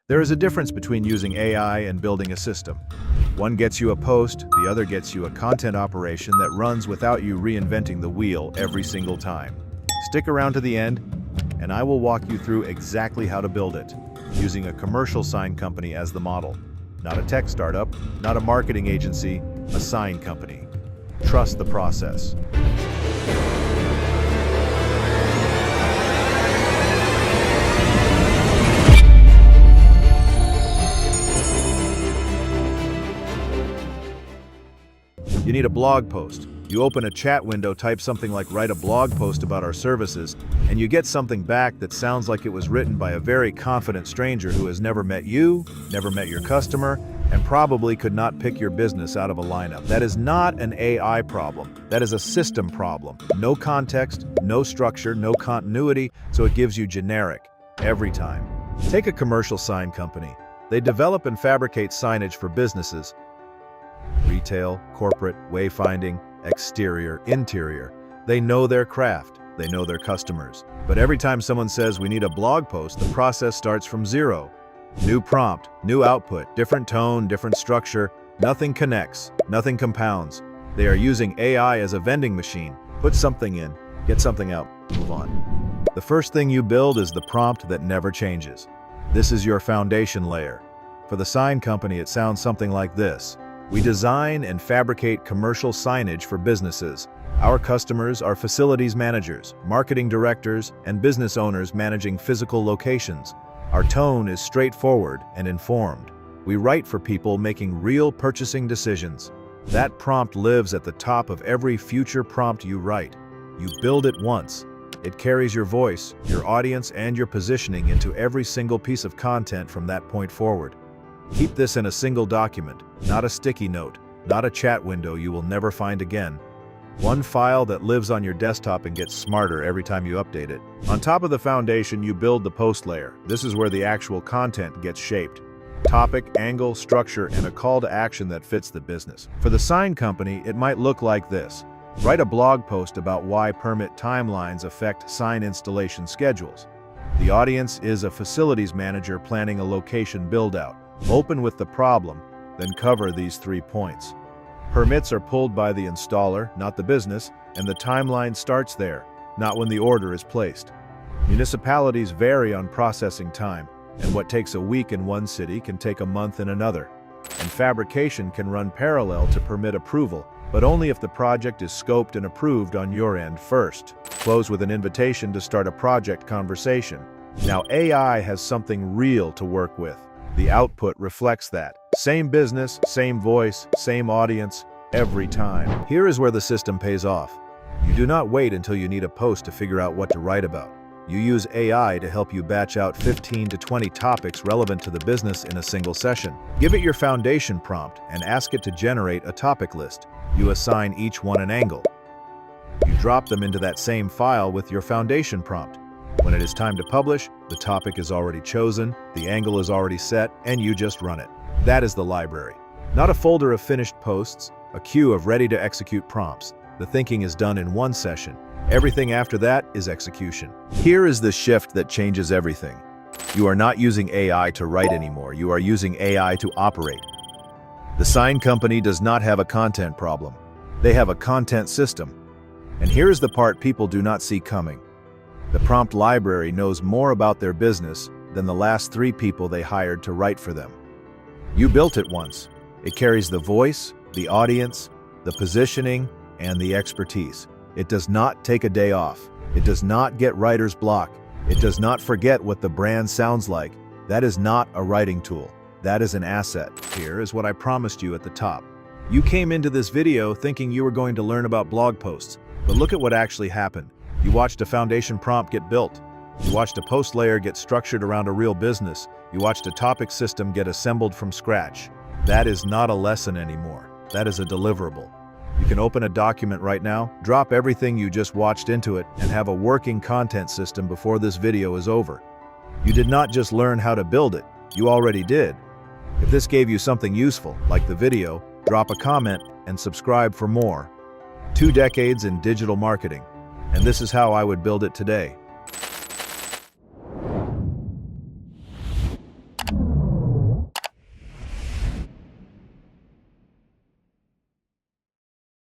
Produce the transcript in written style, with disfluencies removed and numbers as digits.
There is a difference between using AI and building a system. One gets you a post, the other gets you a content operation that runs without you reinventing the wheel every single time. Stick around to the end, and I will walk you through exactly how to build it, using a commercial sign company as the model. Not a tech startup, not a marketing agency, a sign company. Trust the process. You need a blog post. You open a chat window, type something like "write a blog post about our services," and you get something back that sounds like it was written by a very confident stranger who has never met you, never met your customer, and probably could not pick your business out of a lineup. That is not an AI problem. That is a system problem. No context, no structure, no continuity, so it gives you generic every time. Take a commercial sign company. They develop and fabricate signage for businesses. Retail, corporate, wayfinding, exterior, interior. They know their craft. They know their customers. But every time someone says we need a blog post, the process starts from zero. New prompt, new output, different tone, different structure. Nothing connects. Nothing compounds. They are using AI as a vending machine. Put something in, get something out, move on. The first thing you build is the prompt that never changes. This is your foundation layer. For the sign company, it sounds something like this. We design and fabricate commercial signage for businesses. Our customers are facilities managers, marketing directors, and business owners managing physical locations. Our tone is straightforward and informed. We write for people making real purchasing decisions. That prompt lives at the top of every future prompt you write. You build it once. It carries your voice, your audience, and your positioning into every single piece of content from that point forward. Keep this in a single document, not a sticky note, not a chat window you will never find again. One file that lives on your desktop and gets smarter every time you update it. On top of the foundation, you build the post layer. This is where the actual content gets shaped. Topic, angle, structure, and a call to action that fits the business. For the sign company, it might look like this. Write a blog post about why permit timelines affect sign installation schedules. The audience is a facilities manager planning a location build-out. Open with the problem, then cover these 3 points. Permits are pulled by the installer, not the business, and the timeline starts there, not when the order is placed. Municipalities vary on processing time, and what takes a week in one city can take a month in another. And fabrication can run parallel to permit approval, but only if the project is scoped and approved on your end first. Close with an invitation to start a project conversation. Now AI has something real to work with. The output reflects that. Same business, same voice, same audience, every time. Here is where the system pays off. You do not wait until you need a post to figure out what to write about. You use AI to help you batch out 15 to 20 topics relevant to the business in a single session. Give it your foundation prompt and ask it to generate a topic list. You assign each one an angle. You drop them into that same file with your foundation prompt. When it is time to publish, the topic is already chosen, the angle is already set, and you just run it. That is the library. Not a folder of finished posts, a queue of ready-to-execute prompts. The thinking is done in one session. Everything after that is execution. Here is the shift that changes everything. You are not using AI to write anymore. You are using AI to operate. The sign company does not have a content problem. They have a content system. And here is the part people do not see coming. The prompt library knows more about their business than the last 3 people they hired to write for them. You built it once. It carries the voice, the audience, the positioning, and the expertise. It does not take a day off. It does not get writer's block. It does not forget what the brand sounds like. That is not a writing tool. That is an asset. Here is what I promised you at the top. You came into this video thinking you were going to learn about blog posts, but look at what actually happened. You watched a foundation prompt get built. You watched a post layer get structured around a real business. You watched a topic system get assembled from scratch. That is not a lesson anymore. That is a deliverable. You can open a document right now, drop everything you just watched into it, and have a working content system before this video is over. You did not just learn how to build it, you already did. If this gave you something useful, like the video, drop a comment and subscribe for more. 2 decades in digital marketing. And this is how I would build it today.